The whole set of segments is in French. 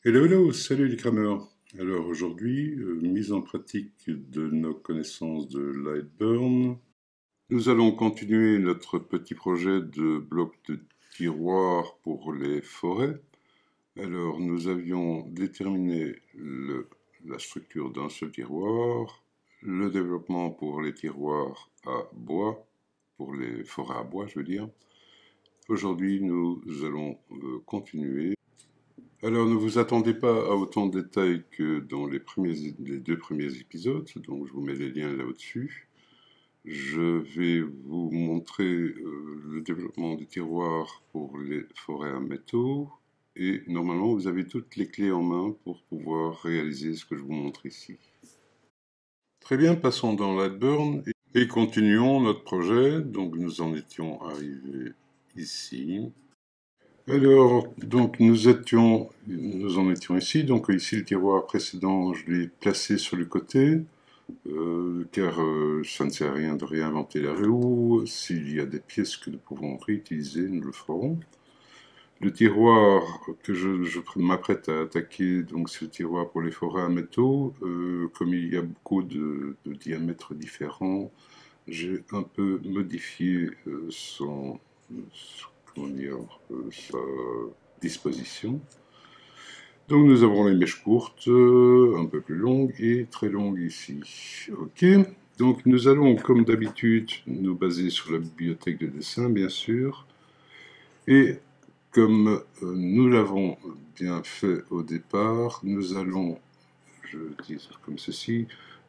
Hello, hello, salut les crameurs. Alors aujourd'hui, mise en pratique de nos connaissances de Lightburn. Nous allons continuer notre petit projet de bloc de tiroir pour les forêts. Alors nous avions déterminé la structure d'un seul tiroir, le développement pour les tiroirs à bois, pour les forêts à bois je veux dire. Aujourd'hui nous allons continuer. Alors, ne vous attendez pas à autant de détails que dans les deux premiers épisodes, donc je vous mets les liens là au-dessus. Je vais vous montrer le développement du tiroir pour les forêts à métaux, et normalement vous avez toutes les clés en main pour pouvoir réaliser ce que je vous montre ici. Très bien, passons dans Lightburn et continuons notre projet. Donc nous en étions arrivés ici. Alors, donc nous en étions ici. Donc ici, le tiroir précédent, je l'ai placé sur le côté, car ça ne sert à rien de réinventer la roue. S'il y a des pièces que nous pouvons réutiliser, nous le ferons. Le tiroir que je m'apprête à attaquer, donc c'est le tiroir pour les forêts à métaux. Comme il y a beaucoup de diamètres différents, j'ai un peu modifié comment dire, sa disposition. Donc nous avons les mèches courtes, un peu plus longues et très longues ici. Ok, donc nous allons comme d'habitude nous baser sur la bibliothèque de dessin bien sûr. Et comme nous l'avons bien fait au départ, nous allons, je dis comme ceci,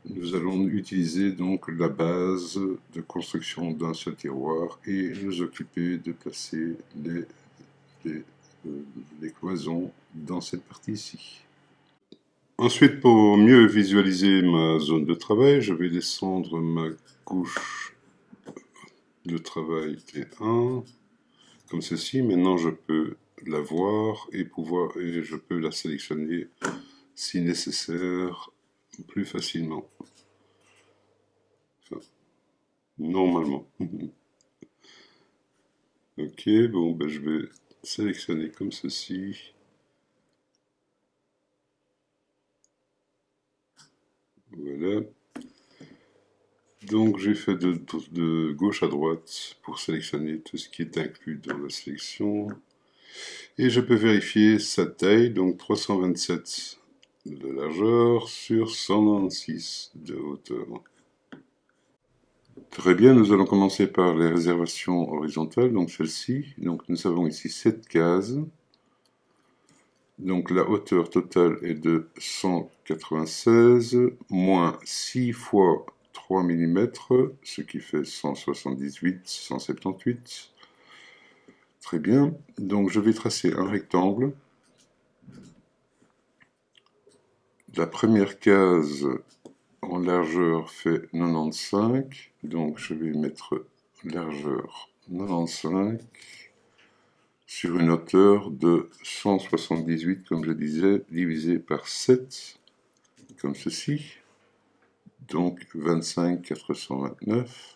nous allons utiliser donc la base de construction d'un seul tiroir et nous occuper de placer les cloisons dans cette partie-ci. Ensuite, pour mieux visualiser ma zone de travail, je vais descendre ma couche de travail T1, comme ceci. Maintenant, je peux la voir et je peux la sélectionner si nécessaire plus facilement. Enfin, normalement. Ok, bon, ben, je vais sélectionner comme ceci. Voilà. Donc j'ai fait de gauche à droite pour sélectionner tout ce qui est inclus dans la sélection. Et je peux vérifier sa taille, donc 327 de largeur sur 196 de hauteur. Très bien, nous allons commencer par les réservations horizontales, donc celle-ci. Donc nous avons ici 7 cases. Donc la hauteur totale est de 196, moins 6 fois 3 mm, ce qui fait 178, 178. Très bien, donc je vais tracer un rectangle. La première case en largeur fait 95, donc je vais mettre largeur 95 sur une hauteur de 178, comme je disais, divisé par 7, comme ceci, donc 25 429.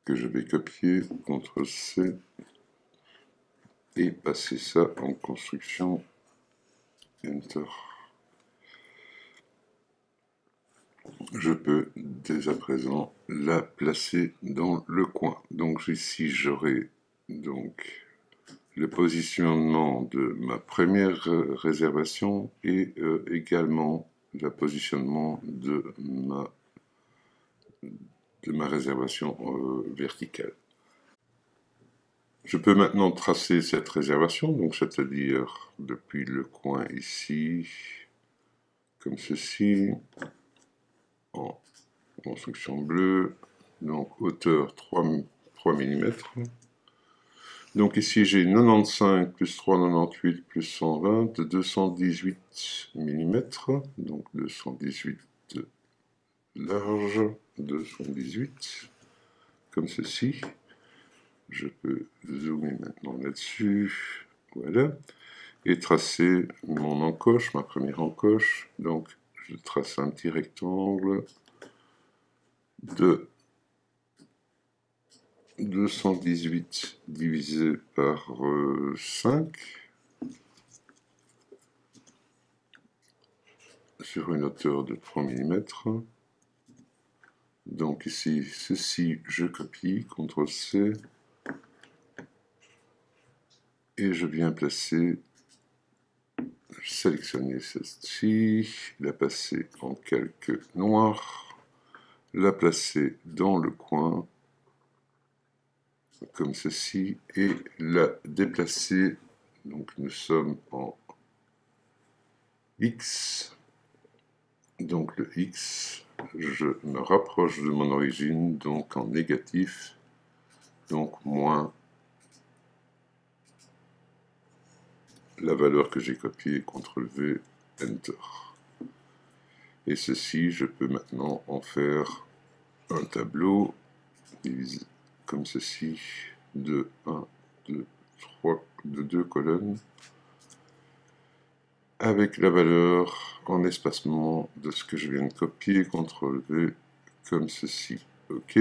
Que je vais copier, CTRL-C, et passer ça en construction, Enter. Je peux dès à présent la placer dans le coin. Donc ici j'aurai donc le positionnement de ma première réservation et également le positionnement de ma réservation verticale. Je peux maintenant tracer cette réservation, donc c'est-à-dire depuis le coin ici, comme ceci, en construction bleue, donc hauteur 3 mm. Donc ici j'ai 95 plus 398 plus 120, 218 mm, donc 218 large, 218, comme ceci. Je peux zoomer maintenant là-dessus, voilà, et tracer mon encoche, ma première encoche. Donc je trace un petit rectangle de 218 divisé par 5 sur une hauteur de 3 mm. Donc ici, ceci, je copie, CTRL-C, et je viens placer, sélectionner ceci, la passer en calque noir, la placer dans le coin, comme ceci, et la déplacer. Donc nous sommes en X. Donc le X, je me rapproche de mon origine, donc en négatif, donc moins la valeur que j'ai copiée, CTRL-V, Enter. Et ceci, je peux maintenant en faire un tableau, comme ceci, de 1, 2, 3, de 2 colonnes, avec la valeur en espacement de ce que je viens de copier, CTRL-V, comme ceci. OK.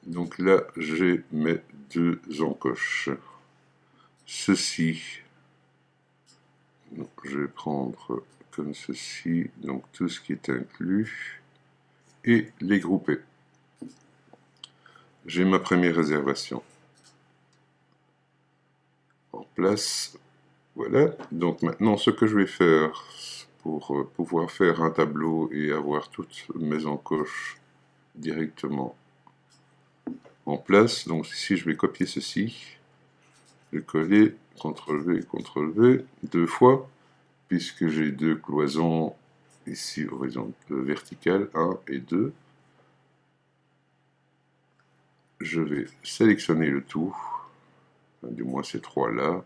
Donc là, j'ai mes deux encoches. Ceci, donc je vais prendre comme ceci, donc tout ce qui est inclus, et les grouper. J'ai ma première réservation en place. Voilà, donc maintenant ce que je vais faire pour pouvoir faire un tableau et avoir toutes mes encoches directement en place, donc ici je vais copier ceci, je vais coller, CTRL-V, CTRL-V, deux fois, puisque j'ai deux cloisons ici verticales, 1 et 2. Je vais sélectionner le tout, du moins ces trois-là,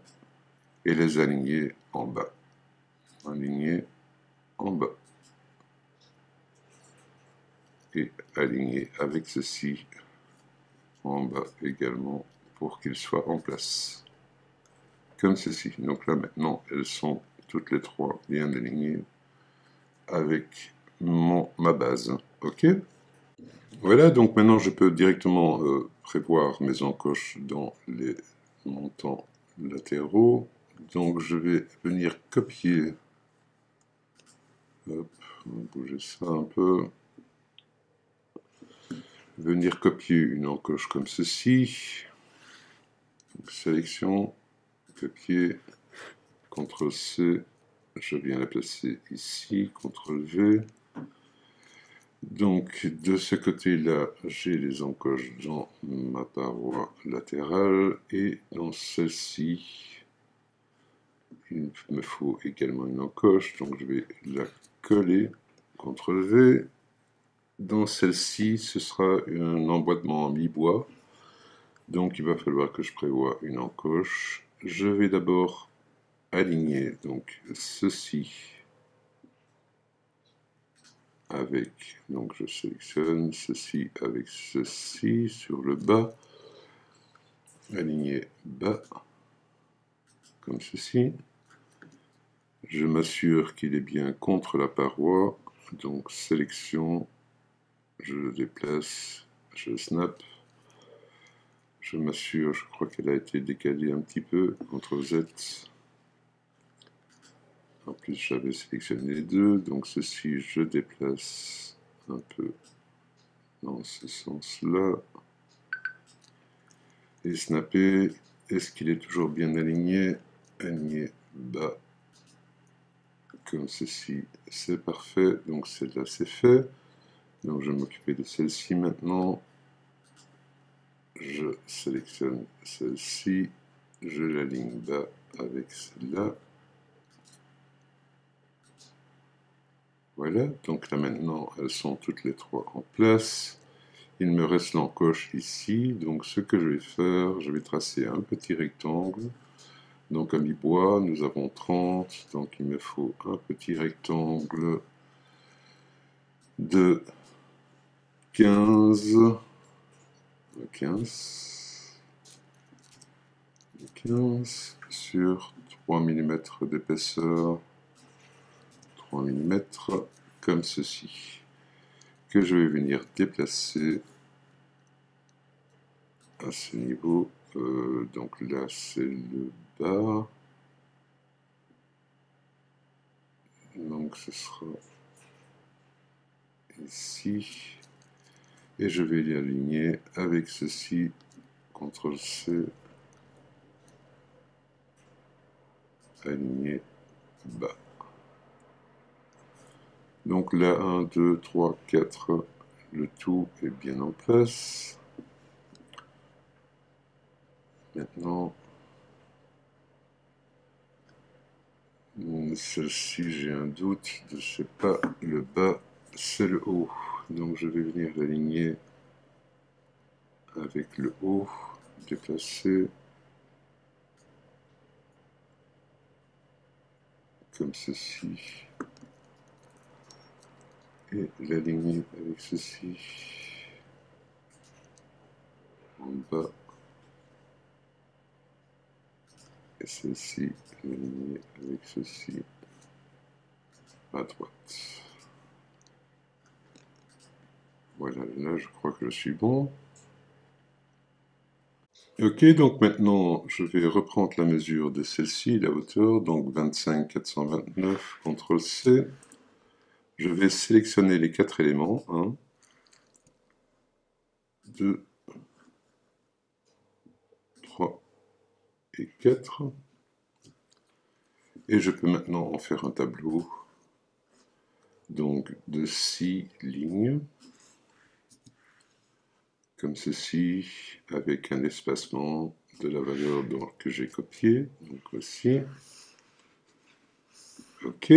et les aligner en bas. Aligner en bas. Et aligner avec ceci en bas également pour qu'ils soient en place. Comme ceci. Donc là maintenant, elles sont toutes les trois bien alignées avec ma base. OK? Voilà, donc maintenant je peux directement prévoir mes encoches dans les montants latéraux. Donc je vais venir copier, hop, on va bouger ça un peu, venir copier une encoche comme ceci, donc, sélection, copier, CTRL-C, je viens la placer ici, CTRL-V. Donc de ce côté-là, j'ai les encoches dans ma paroi latérale et dans celle-ci, il me faut également une encoche, donc je vais la coller, CTRL-V. Dans celle-ci, ce sera un emboîtement en mi-bois, donc il va falloir que je prévoie une encoche. Je vais d'abord aligner donc ceci avec, donc je sélectionne ceci avec ceci sur le bas, aligner bas, comme ceci. Je m'assure qu'il est bien contre la paroi, donc sélection, je le déplace, je snap, je m'assure, je crois qu'elle a été décalée un petit peu, CTRL-Z. En plus, j'avais sélectionné les deux, donc ceci, je déplace un peu dans ce sens-là. Et snapper, est-ce qu'il est toujours bien aligné? Aligné bas, comme ceci, c'est parfait. Donc celle-là, c'est fait. Donc je vais m'occuper de celle-ci maintenant. Je sélectionne celle-ci, je l'aligne bas avec celle-là. Voilà, donc là maintenant, elles sont toutes les trois en place. Il me reste l'encoche ici, donc ce que je vais faire, je vais tracer un petit rectangle. Donc à mi-bois, nous avons 30, donc il me faut un petit rectangle de 15, 15 sur 3 mm d'épaisseur, 3 mm, comme ceci, que je vais venir déplacer à ce niveau. Donc là, c'est le bas. Donc ce sera ici. Et je vais les aligner avec ceci. CTRL-C. Aligner bas. Donc là, 1, 2, 3, 4, le tout est bien en place. Maintenant, celle-ci, j'ai un doute, je ne sais pas, le bas, c'est le haut. Donc je vais venir l'aligner avec le haut, déplacer, comme ceci, et l'aligner avec ceci, en bas, et celle-ci, l'aligner avec ceci, à droite. Voilà, là je crois que je suis bon. Ok, donc maintenant je vais reprendre la mesure de celle-ci, la hauteur, donc 25 429, CTRL-C. Je vais sélectionner les 4 éléments, 1, 2, 3 et 4. Et je peux maintenant en faire un tableau, donc de 6 lignes, comme ceci, avec un espacement de la valeur que j'ai copiée, donc voici. Ok.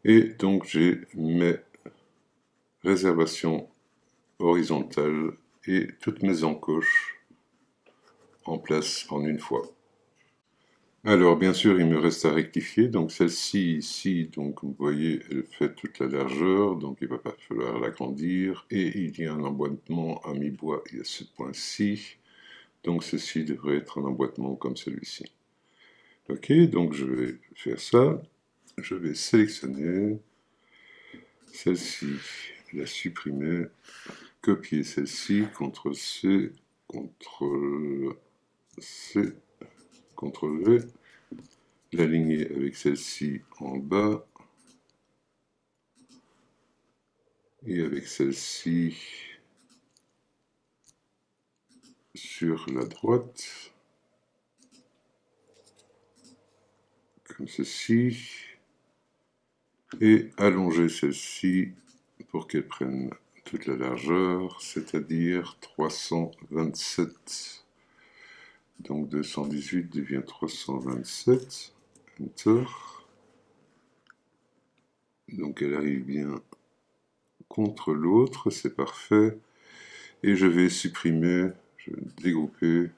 Et donc j'ai mes réservations horizontales et toutes mes encoches en place en une fois. Alors bien sûr il me reste à rectifier, donc celle-ci ici, donc vous voyez elle fait toute la largeur, donc il va pas falloir l'agrandir, et il y a un emboîtement à mi-bois à ce point-ci, donc ceci devrait être un emboîtement comme celui-ci. Ok, donc je vais faire ça, je vais sélectionner celle-ci, la supprimer, copier celle-ci, CTRL-C, CTRL-C, CTRL-V, l'aligner avec celle-ci en bas, et avec celle-ci sur la droite, comme ceci, et allonger celle-ci pour qu'elle prenne toute la largeur, c'est-à-dire 327. Donc 218 devient 327. Enter. Donc elle arrive bien contre l'autre, c'est parfait. Et je vais supprimer, je vais dégrouper,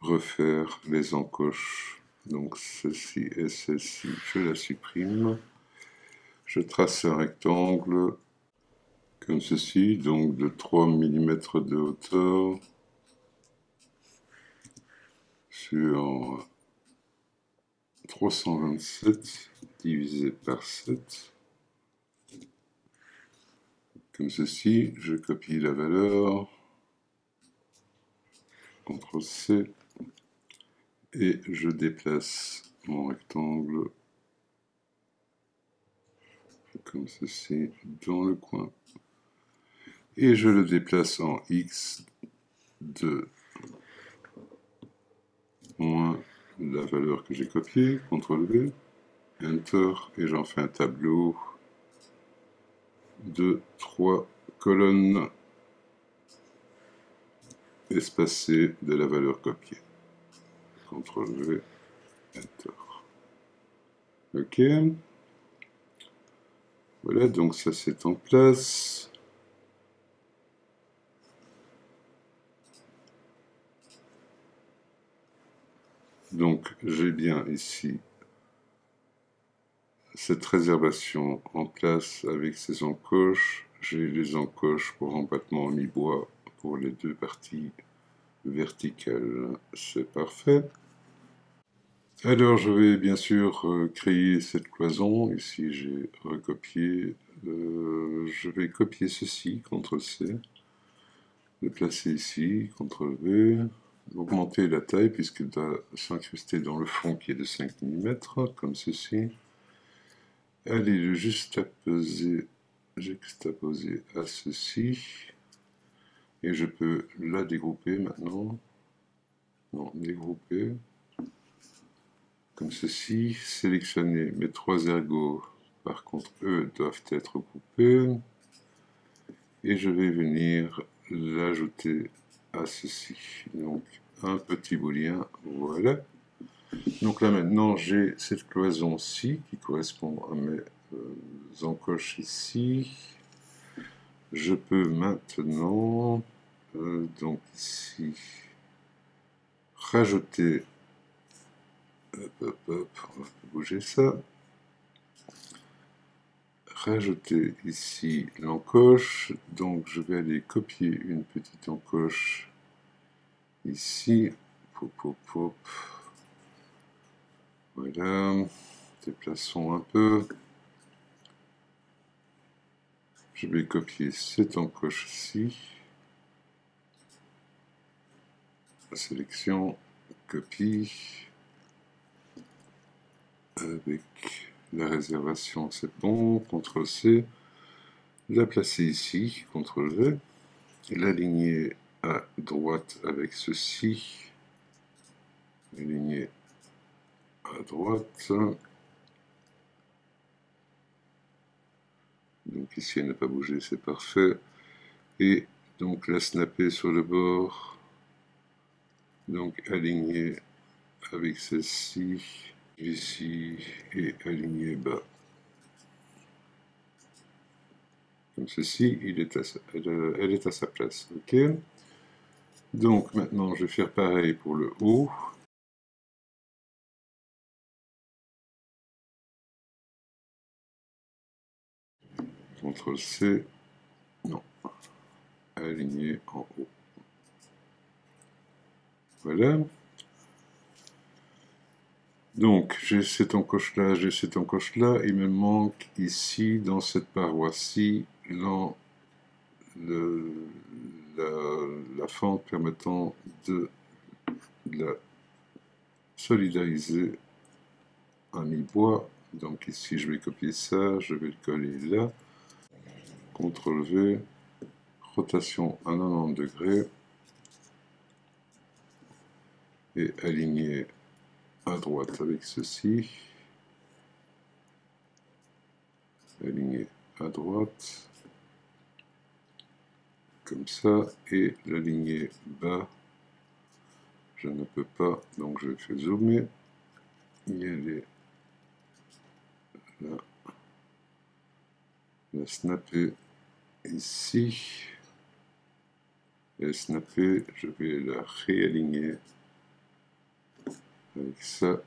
refaire les encoches. Donc celle-ci et celle-ci, je la supprime. Je trace un rectangle comme ceci, donc de 3 mm de hauteur sur 327 divisé par 7. Comme ceci, je copie la valeur, CTRL-C, et je déplace mon rectangle comme ceci dans le coin. Et je le déplace en X de moins la valeur que j'ai copiée, CTRL-V, Enter, et j'en fais un tableau de 3 colonnes espacées de la valeur copiée. CTRL-V, Enter. Ok. Voilà, donc ça c'est en place. Donc j'ai bien ici cette réservation en place avec ces encoches. J'ai les encoches pour emboîtement en mi-bois pour les deux parties verticales. C'est parfait. Alors je vais bien sûr créer cette cloison. Ici j'ai recopié. Je vais copier ceci, CTRL-C. le placer ici, CTRL V, augmenter la taille puisqu'il doit s'incruster dans le fond qui est de 5 mm, comme ceci. Aller le juxtaposer à ceci, et je peux la dégrouper maintenant. Non, dégrouper, comme ceci, sélectionner mes 3 ergots, par contre eux doivent être coupés, et je vais venir l'ajouter à ceci. Donc un petit booléen, voilà. Donc là maintenant j'ai cette cloison-ci qui correspond à mes encoches ici. Je peux maintenant, donc ici, rajouter, on va bouger ça, rajouter ici l'encoche, donc je vais aller copier une petite encoche ici, voilà, déplaçons un peu, je vais copier cette encoche-ci, sélection, copie, avec la réservation c'est bon, CTRL-C, la placer ici, CTRL-V, l'aligner à droite avec ceci, aligner à droite, donc ici elle n'a pas bougé, c'est parfait, et donc la snapper sur le bord, donc aligner avec celle-ci, ici, et aligner bas. Comme ceci, elle est à sa place. Ok. Donc maintenant, je vais faire pareil pour le haut. CTRL-C. Non. Aligner en haut. Voilà. Donc, j'ai cette encoche-là, j'ai cette encoche-là. Il me manque ici, dans cette paroi-ci, la fente permettant de la solidariser en mi-bois. Donc ici, je vais copier ça, je vais le coller là. CTRL-V, rotation à 90 degrés, et aligner à droite avec ceci. Aligner à droite, comme ça, et l'aligner bas. Je ne peux pas, donc je fais zoomer. Y aller là. La snapper ici. Et snapper, je vais la réaligner avec ça,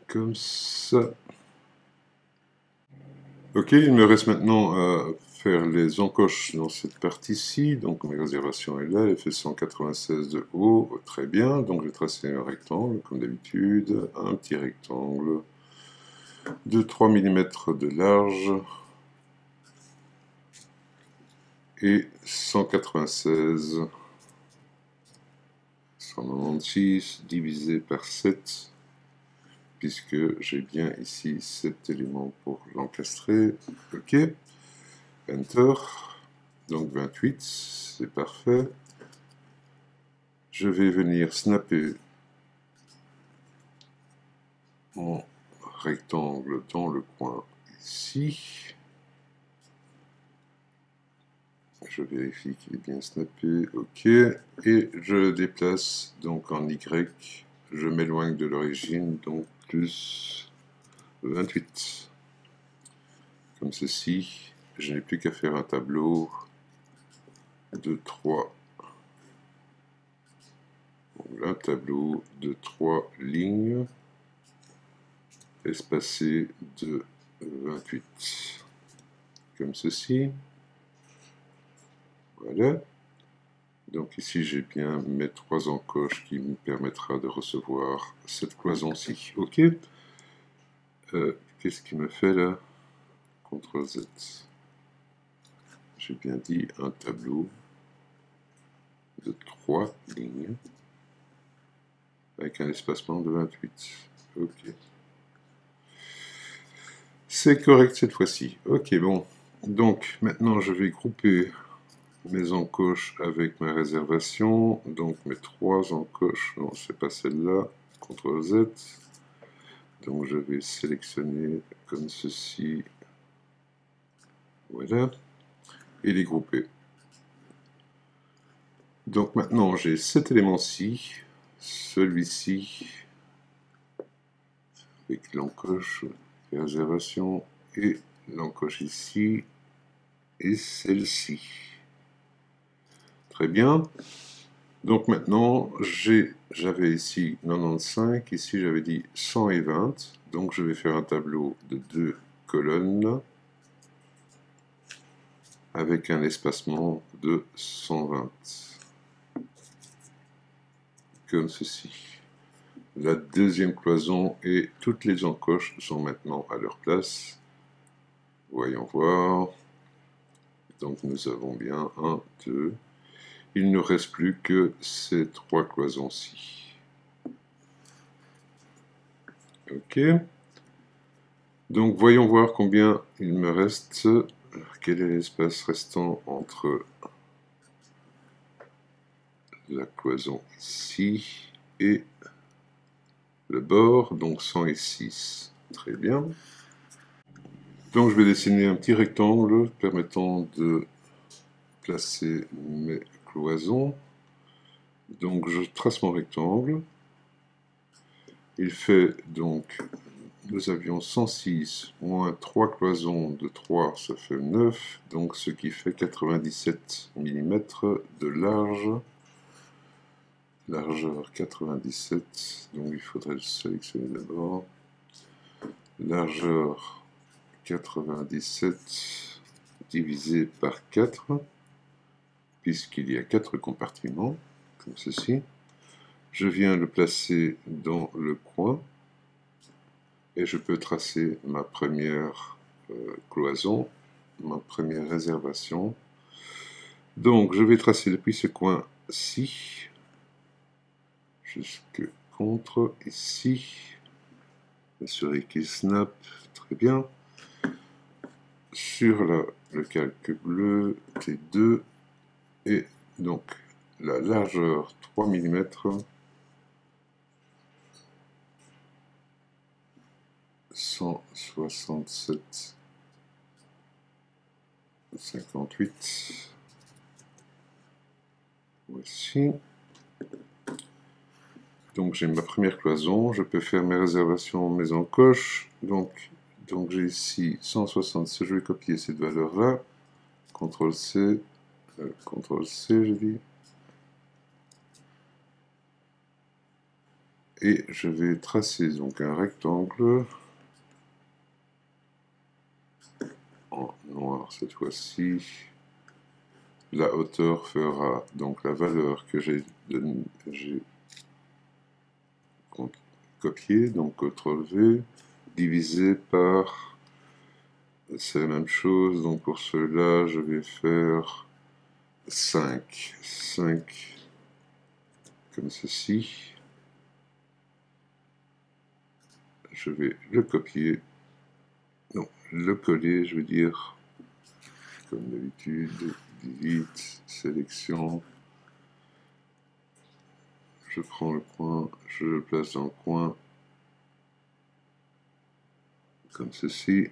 comme ça. Ok, il me reste maintenant à faire les encoches dans cette partie-ci. Donc ma réservation est là, elle fait 196 de haut, très bien. Donc je vais tracer un rectangle, comme d'habitude, un petit rectangle de 3 mm de large et 196, 196 divisé par 7, puisque j'ai bien ici cet élément pour l'encastrer. Ok, Enter. Donc 28, c'est parfait. Je vais venir snapper mon rectangle dans le coin ici. Je vérifie qu'il est bien snappé, ok. Et je le déplace donc en Y. Je m'éloigne de l'origine, donc plus 28. Comme ceci. Je n'ai plus qu'à faire un tableau de 3. Un tableau de 3 lignes espacées de 28. Comme ceci. Voilà. Donc ici j'ai bien mes 3 encoches qui me permettra de recevoir cette cloison-ci. Ok. Qu'est-ce qu'il me fait là? CTRL Z. J'ai bien dit un tableau de 3 lignes avec un espacement de 28. Ok. C'est correct cette fois-ci. Ok, bon. Donc, maintenant, je vais grouper mes encoches avec ma réservation. Donc, mes 3 encoches. Non, c'est pas celle-là. CTRL Z. Donc, je vais sélectionner comme ceci. Voilà. Et les grouper. Donc, maintenant, j'ai cet élément-ci. Celui-ci. Avec l'encoche, réservation. Et l'encoche ici. Et celle-ci. Très bien. Donc maintenant, j'avais ici 95, ici j'avais dit 120. Donc je vais faire un tableau de 2 colonnes avec un espacement de 120. Comme ceci. La deuxième cloison et toutes les encoches sont maintenant à leur place. Voyons voir. Donc nous avons bien 1, 2. Il ne reste plus que ces 3 cloisons-ci. Ok. Donc voyons voir combien il me reste. Quel est l'espace restant entre la cloison ici et le bord, donc 106. Très bien. Donc je vais dessiner un petit rectangle permettant de placer mes cloisons. Donc je trace mon rectangle. Il fait donc, nous avions 106 moins 3 cloisons de 3, ça fait 9, donc ce qui fait 97 mm de large. Largeur 97, donc il faudrait le sélectionner d'abord. Largeur 97 divisé par 4, puisqu'il y a 4 compartiments, comme ceci. Je viens le placer dans le coin, et je peux tracer ma première cloison, ma première réservation. Donc je vais tracer depuis ce coin-ci, jusque contre ici. Assurer qu'il snap, très bien. Sur le calque bleu, T2, et donc la largeur 3 mm, 167, 58. Voici. Donc j'ai ma première cloison, je peux faire mes réservations, mes encoches. Donc j'ai ici 167, je vais copier cette valeur-là. CTRL-C, CTRL-C, j'ai dit. Et je vais tracer donc un rectangle en noir cette fois-ci. La hauteur fera donc la valeur que j'ai copiée, donc CTRL-V, divisé par, c'est la même chose, donc pour cela je vais faire 5 comme ceci. Je vais le copier, non, le coller, je veux dire, comme d'habitude, delete, sélection, je prends le coin, je le place dans le coin, comme ceci,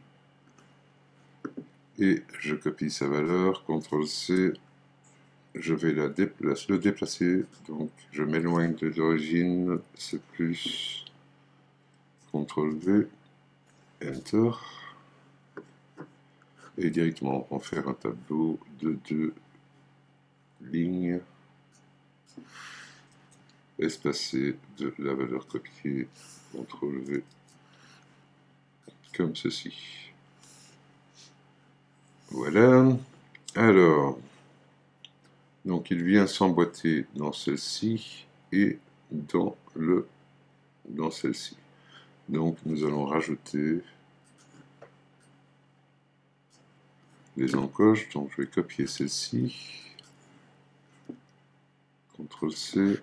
et je copie sa valeur, CTRL-C, je vais le déplacer, donc je m'éloigne de l'origine, c'est plus, CTRL-V, Enter, et directement en faire un tableau de 2 lignes espacées de la valeur copiée, CTRL-V, comme ceci. Voilà. Alors, donc il vient s'emboîter dans celle-ci et dans celle-ci. Donc nous allons rajouter les encoches. Donc je vais copier celle-ci, CTRL C,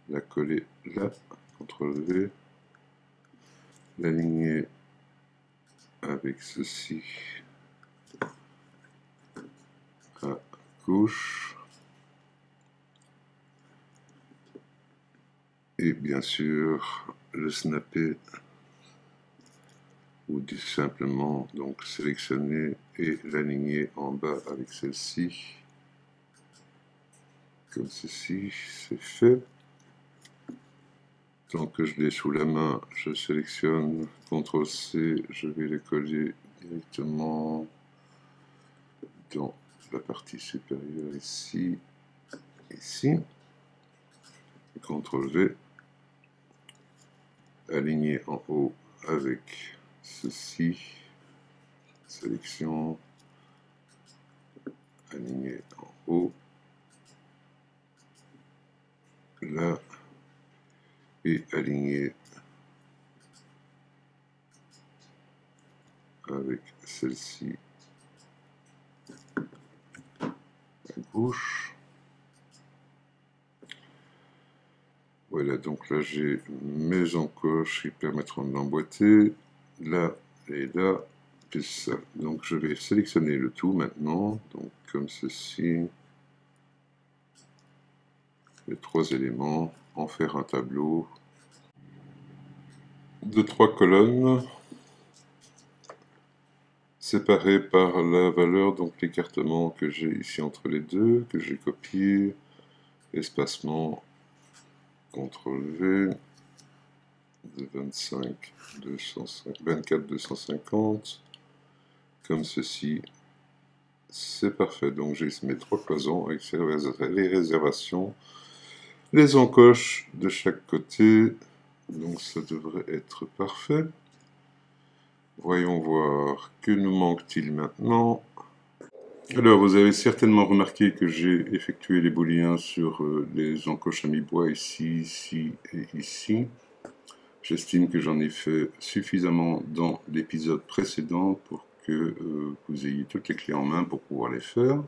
la coller là, CTRL V, l'aligner avec ceci à gauche, et bien sûr le snapper ou tout simplement donc sélectionner et l'aligner en bas avec celle-ci, comme ceci, c'est fait. Tant que je l'ai sous la main, je sélectionne CTRL C, je vais les coller directement dans la partie supérieure ici, ici. CTRL V, aligner en haut avec ceci, sélection, aligner en haut, là, et aligner avec celle-ci à gauche. Voilà, donc là j'ai mes encoches qui permettront de l'emboîter, là et là, plus ça. Donc je vais sélectionner le tout maintenant, donc comme ceci, les trois éléments, en faire un tableau de 3 colonnes, séparées par la valeur, donc l'écartement que j'ai ici entre les deux, que j'ai copié, espacement, CTRL V, de 24 250, comme ceci, c'est parfait. Donc j'ai mes 3 cloisons avec les réservations, les encoches de chaque côté, donc ça devrait être parfait. Voyons voir, que nous manque-t-il maintenant? Alors, vous avez certainement remarqué que j'ai effectué les booléens sur les encoches à mi-bois ici, ici et ici. J'estime que j'en ai fait suffisamment dans l'épisode précédent pour que vous ayez toutes les clés en main pour pouvoir les faire.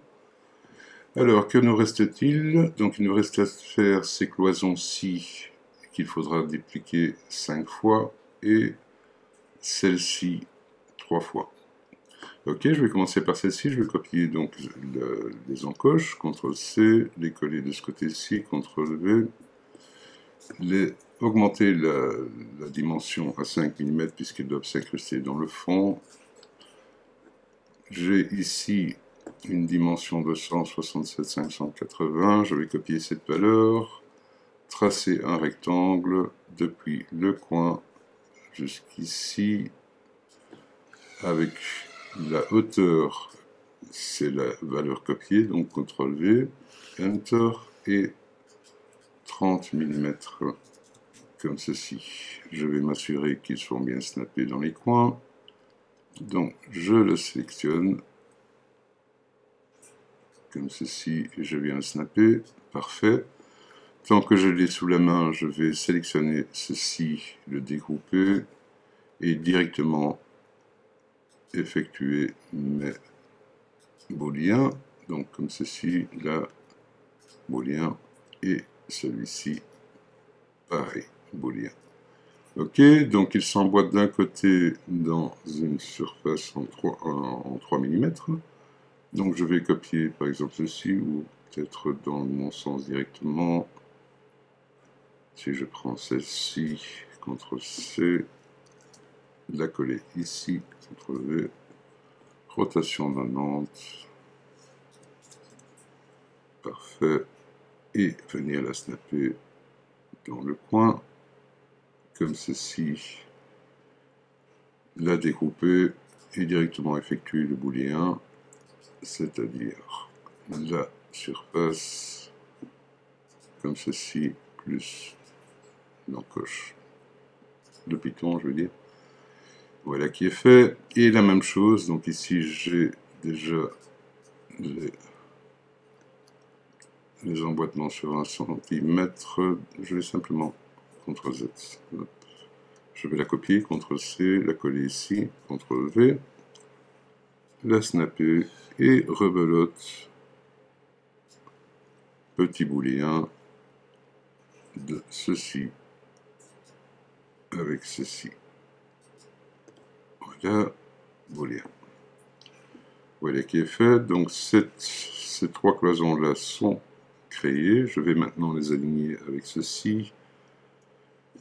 Alors, que nous reste-t-il? Donc, il nous reste à faire ces cloisons-ci qu'il faudra dupliquer 5 fois et celle-ci 3 fois. Ok, je vais commencer par celle-ci, je vais copier donc les encoches, CTRL-C, les coller de ce côté-ci, CTRL-V, augmenter la dimension à 5 mm puisqu'ils doivent s'incruster dans le fond. J'ai ici une dimension de 167 580, je vais copier cette valeur, tracer un rectangle depuis le coin jusqu'ici, avec la hauteur, c'est la valeur copiée, donc CTRL-V, Enter, et 30 mm, comme ceci. Je vais m'assurer qu'ils sont bien snappés dans les coins. Donc, je le sélectionne, comme ceci, et je viens le snapper, parfait. Tant que je l'ai sous la main, je vais sélectionner ceci, le découper, et directement effectuer mes booléens, donc comme ceci, là, booléen, et celui-ci, pareil, booléen. Ok, donc il s'emboîte d'un côté dans une surface en 3 mm. Donc je vais copier par exemple ceci, ou peut-être dans mon sens directement. Si je prends celle-ci, CTRL-C, la coller ici, CTRL-V, rotation 90, parfait, et venir la snapper dans le coin, comme ceci, la découper et directement effectuer le booléen, c'est-à-dire la surface, comme ceci, plus l'encoche de Python, je veux dire. Voilà qui est fait. Et la même chose, donc ici j'ai déjà les emboîtements sur 1 cm. Je vais simplement CTRL-Z. Je vais la copier, CTRL-C, la coller ici, CTRL-V, la snapper et rebelote petit booléen de ceci avec ceci. Voilà, booléen. Voilà qui est fait. Donc ces trois cloisons-là sont créées. Je vais maintenant les aligner avec ceci.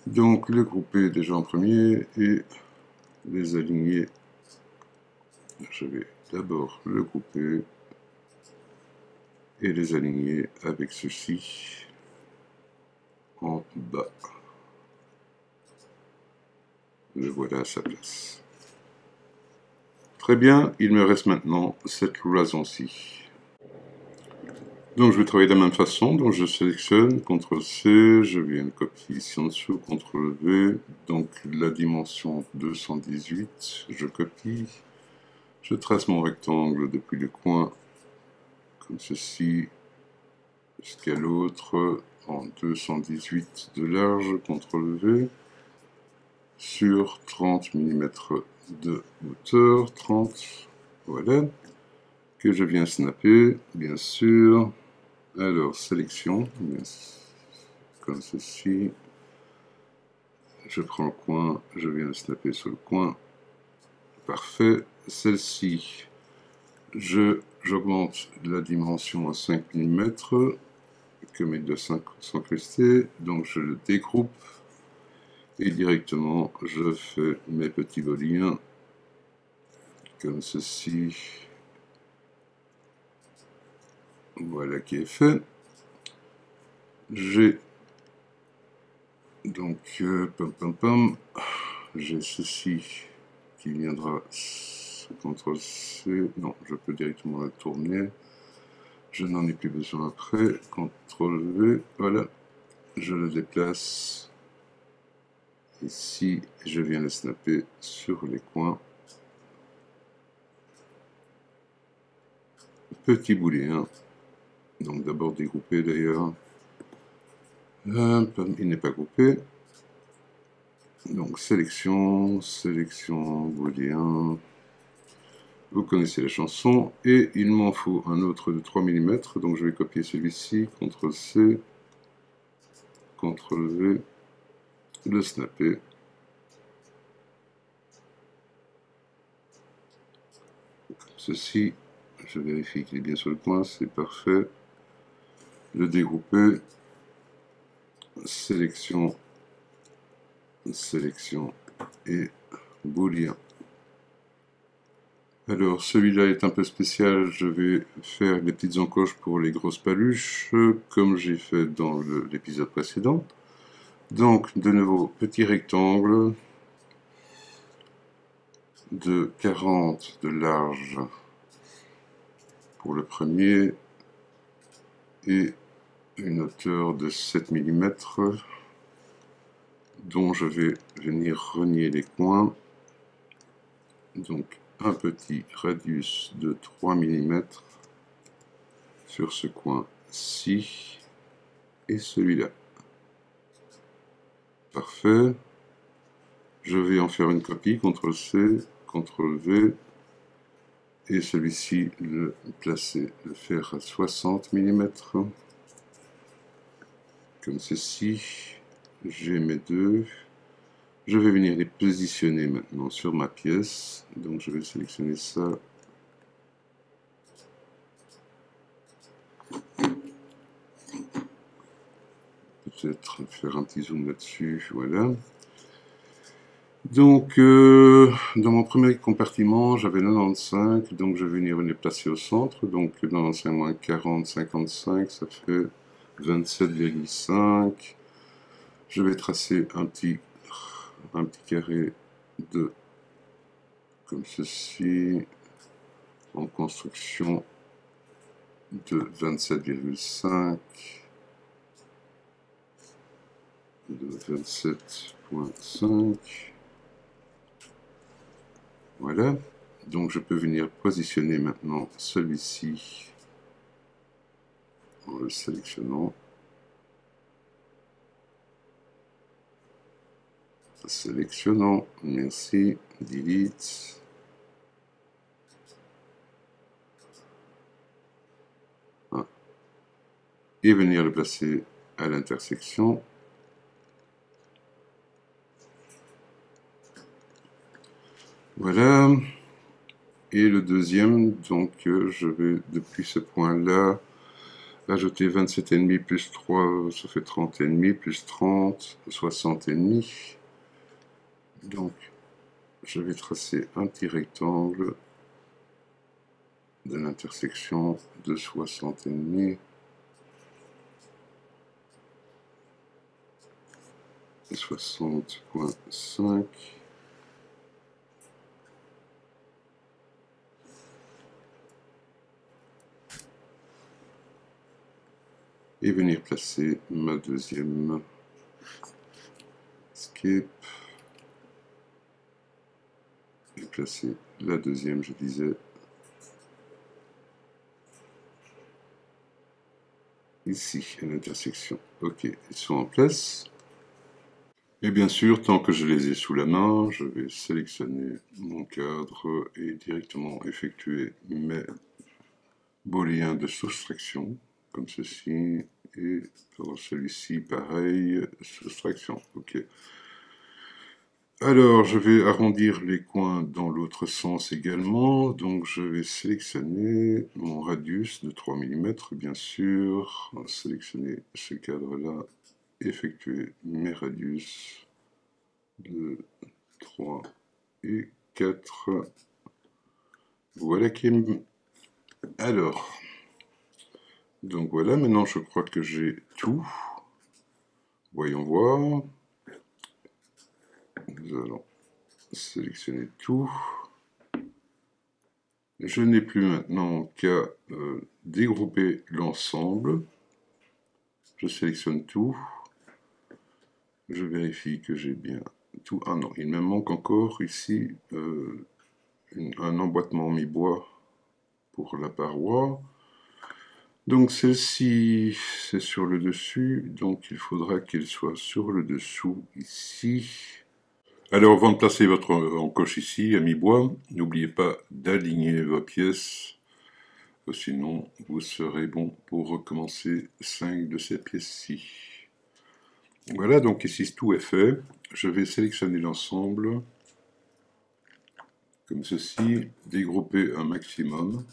Donc le grouper déjà en premier et les aligner. Je vais d'abord le grouper et les aligner avec ceci en bas. Le voilà à sa place. Très bien, il me reste maintenant cette cloison-ci. Donc je vais travailler de la même façon, donc je sélectionne, CTRL-C, je viens de copier ici en dessous, CTRL-V, donc la dimension 218, je copie, je trace mon rectangle depuis le coin, comme ceci, jusqu'à l'autre, en 218 de large, CTRL-V, sur 30 mm de hauteur, 30, voilà, que je viens snapper, bien sûr. Alors, sélection, comme ceci. Je prends le coin, je viens de snapper sur le coin. Parfait. Celle-ci, j'augmente la dimension à 5 mm, que mes deux sont incrustés. Donc, je le dégroupe. Et directement, je fais mes petits booléens, comme ceci. Voilà qui est fait. J'ai donc j'ai ceci qui viendra CTRL-C. Non, je peux directement la tourner. Je n'en ai plus besoin après. CTRL-V. Voilà. Je le déplace. Ici, je viens le snapper sur les coins. Petit booléen. Donc d'abord dégroupé d'ailleurs. Il n'est pas groupé. Donc sélection, booléen. Vous connaissez la chanson. Et il m'en faut un autre de 3 mm. Donc je vais copier celui-ci. CTRL-C. CTRL-V. Le snapper. Ceci. Je vérifie qu'il est bien sur le coin. C'est parfait. Le dégrouper. Sélection et booléen. Alors celui-là est un peu spécial, je vais faire des petites encoches pour les grosses paluches, comme j'ai fait dans l'épisode précédent. Donc de nouveau, petit rectangle de 40 de large pour le premier et une hauteur de 7 mm dont je vais venir renier les coins. Donc un petit radius de 3 mm sur ce coin-ci et celui-là. Parfait. Je vais en faire une copie, CTRL-C, CTRL-V, et celui-ci le placer, le faire à 60 mm, comme ceci. J'ai mes deux. Je vais venir les positionner maintenant sur ma pièce. Donc je vais sélectionner ça. Peut-être faire un petit zoom là-dessus. Voilà. Donc, dans mon premier compartiment, j'avais 95. Donc je vais venir les placer au centre. Donc 95 moins 40, 55, ça fait 27,5. Je vais tracer un petit carré de comme ceci en construction de 27,5 de 27,5. Voilà. Donc je peux venir positionner maintenant celui-ci en le sélectionnant. Merci, delete. et venir le placer à l'intersection. Voilà. Et le deuxième, donc je vais depuis ce point-là ajouter 27,5 plus 3, ça fait 30,5 plus 30, 60,5. Donc je vais tracer un petit rectangle de l'intersection de 60,5 et 60,5. Et venir placer ma deuxième skip et placer la deuxième, je disais, ici à l'intersection. Ok, ils sont en place. Et bien sûr, tant que je les ai sous la main, je vais sélectionner mon cadre et directement effectuer mes booléens de soustraction, comme ceci, et pour celui-ci, pareil, soustraction. Ok. Alors, je vais arrondir les coins dans l'autre sens également, donc je vais sélectionner mon radius de 3 mm, bien sûr, sélectionner ce cadre-là, effectuer mes radius de 3 et 4. Voilà qui est... Alors, donc voilà, maintenant je crois que j'ai tout. Voyons voir. Nous allons sélectionner tout. Je n'ai plus maintenant qu'à dégrouper l'ensemble. Je sélectionne tout. Je vérifie que j'ai bien tout. Ah non, il me manque encore ici un emboîtement mi-bois pour la paroi. Donc celle-ci, c'est sur le dessus, donc il faudra qu'elle soit sur le dessous, ici. Alors avant de placer votre encoche ici, à mi-bois, n'oubliez pas d'aligner vos pièces, sinon vous serez bon pour recommencer 5 de ces pièces-ci. Voilà, donc ici tout est fait. Je vais sélectionner l'ensemble, comme ceci, dégrouper un maximum,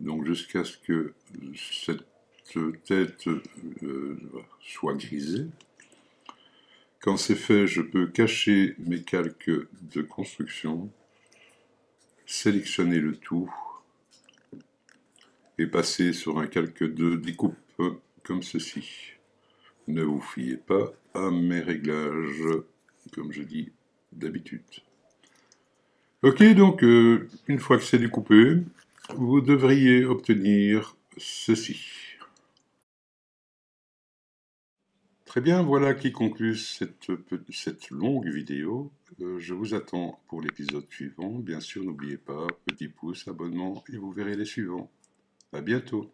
donc jusqu'à ce que cette tête soit grisée. Quand c'est fait, je peux cacher mes calques de construction, sélectionner le tout et passer sur un calque de découpe comme ceci. Ne vous fiez pas à mes réglages, comme je dis d'habitude. Ok, donc une fois que c'est découpé, vous devriez obtenir ceci. Très bien, voilà qui conclut cette longue vidéo. Je vous attends pour l'épisode suivant. Bien sûr, n'oubliez pas, petit pouce, abonnement, et vous verrez les suivants. À bientôt.